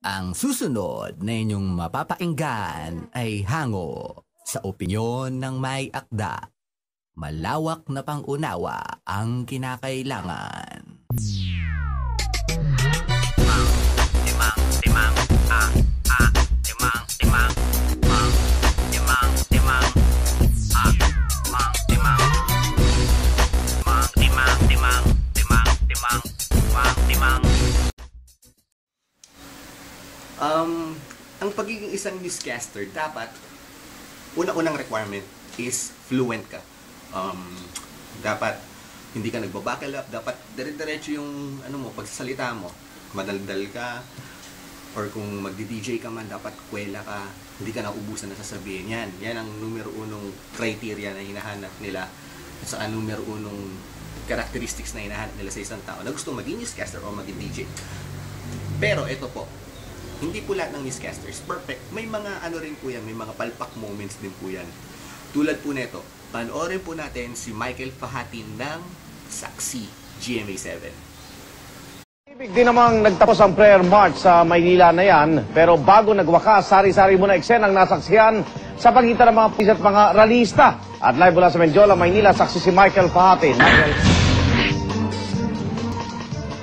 Ang susunod na inyong mapapakinggan ay hango sa opinyon ng may akda. Malawak na pang-unawa ang kinakailangan. Ang pagiging isang newscaster, dapat, unang requirement is fluent ka. Dapat, hindi ka nagbabuckle up, dapat dire-diretso yung pagsasalita mo. Madaldal ka, or kung magdi-DJ ka man, dapat kwela ka, hindi ka naubusan na sasabihin. Yan ang numero unong criteria na hinahanap nila, at saka numero unong characteristics na hinahanap nila sa isang tao na gusto maging newscaster o maging DJ. Pero ito po, hindi po lahat ng newscasters perfect. May mga rin po yan, may mga palpak moments din po yan. Tulad po nito, panoorin po natin si Michael Fahatin ng Saksi GMA7. Ibig din namang nagtapos ang prayer march sa Maynila na yan, pero bago nagwakas, sari-sari muna eksenang nasaksihan sa pagitan ng mga pulis at mga ralista. At live mula sa Menjola, Maynila, saksi si Michael Fahatin.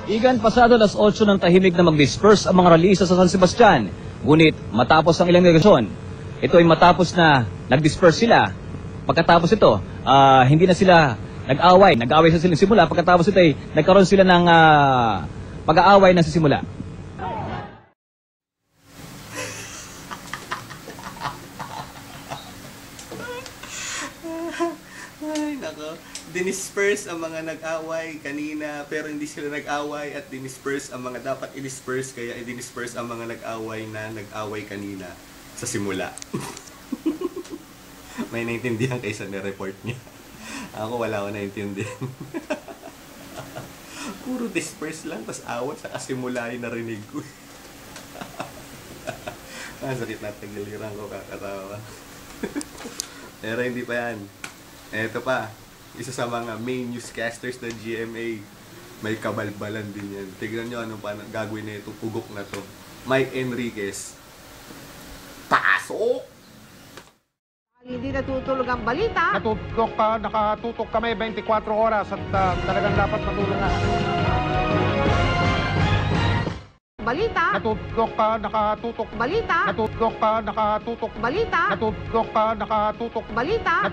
Igan, pasado alas 8 ng tahimik na mag-disperse ang mga ralista sa San Sebastian. Ngunit matapos ang ilang negasyon, ito ay matapos na nag-disperse sila. Pagkatapos ito, hindi na sila nag-away. Nag-away sa simula. Pagkatapos ito ay nagkaroon sila ng pag-aaway na sa simula. Ay, nako. Dinisperse ang mga nag-away kanina pero hindi sila nag-away, at dinisperse ang mga dapat i-disperse, kaya i-disperse ang mga nag-away na nag-away kanina sa simula. May naintindihan kayo sa nireport niya. Ako wala ko naintindihan. Puro disperse lang, tas away sa simula yung narinig ko. Sakit na tagiliran ko, kakatawa. Pero hindi pa yan. Eto pa, isa sa mga main newscasters ng GMA, may kabalbalan din yan. Tignan nyo anong gagawin na ito, pugok na to. Mike Enriquez. Pasok! Hindi natutulog ang balita. Nakatutok kami 24 oras at talagang dapat matulungan. Balita. Nakatutok. Balita. Nakatutok. Balita. Nakatutok. Balita.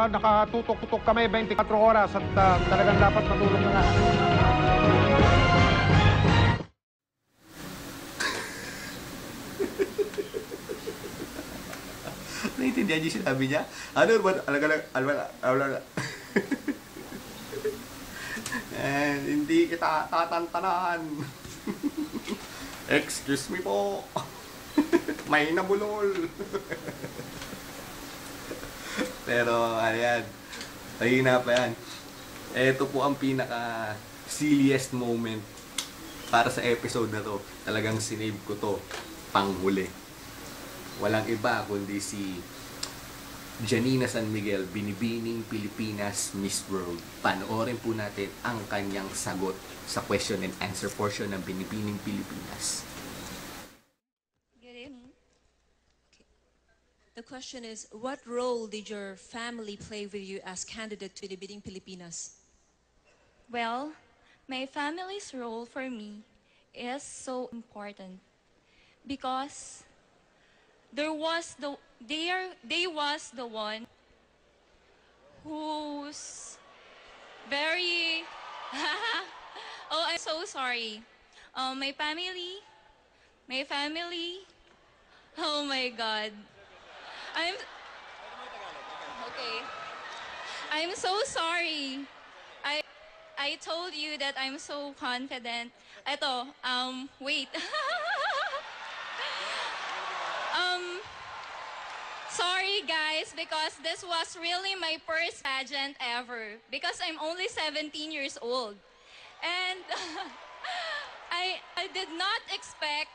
Nakatutok kami 24 oras at talagang dapat matulungan. Naintindihan niyo sinabi niya? Ano ba? Hindi kita tatantanan. Excuse me po. May nabulol. Pero, ayan. Mahina pa yan. Ito po ang pinaka silliest moment para sa episode na to. Talagang sinave ko to panghuli. Walang iba kundi si Janina San Miguel, Binibining Pilipinas Miss World. Panoorin po natin ang kanyang sagot sa question and answer portion ng Binibining Pilipinas. Good evening. Okay. The question is, what role did your family play with you as candidate to Binibining Pilipinas? Well, my family's role for me is so important because they was the one who's very oh, I'm so sorry. My family, oh my God. I'm so sorry. I told you that I'm so confident. Eto, wait. Sorry guys, because this was really my first pageant ever. Because I'm only 17 years old. And I did not expect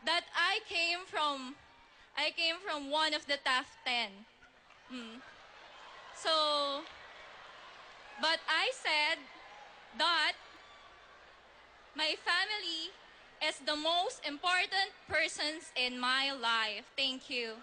that I came from one of the top 10. So, but I said that my family is as the most important persons in my life. Thank you.